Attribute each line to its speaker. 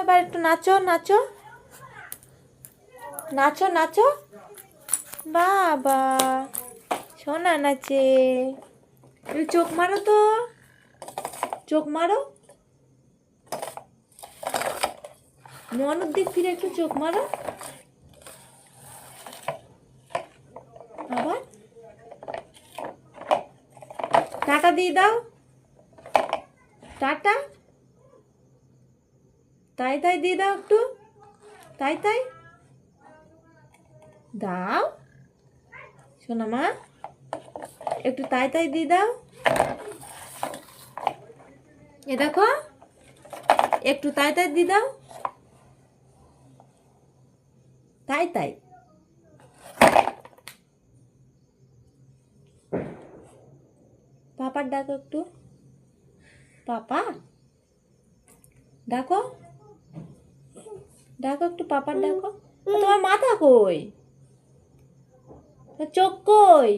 Speaker 1: এবার একটু নাচো নাচো নাচো নাচো। বাবা সোনা নাচে। তুমি চোখ মারো তো, চোখ মারো, মনুর দিক ফিরে একটু চোখ মারো। আবার টাটা দিয়ে দাও, টাটা, তাই তাই দিয়ে দাও একটু, তাই তাই দাও সোনা মা, একটু তাই তাই দিয়ে দাও। এ দেখো একটু তাই তাই দিয়ে দাও, তাই তাই। পাপার ডাকো একটু, পাপা ডাকো, ডাকো একটু পাপার ডাকো। তোমার মাথা কই, চোখ কই?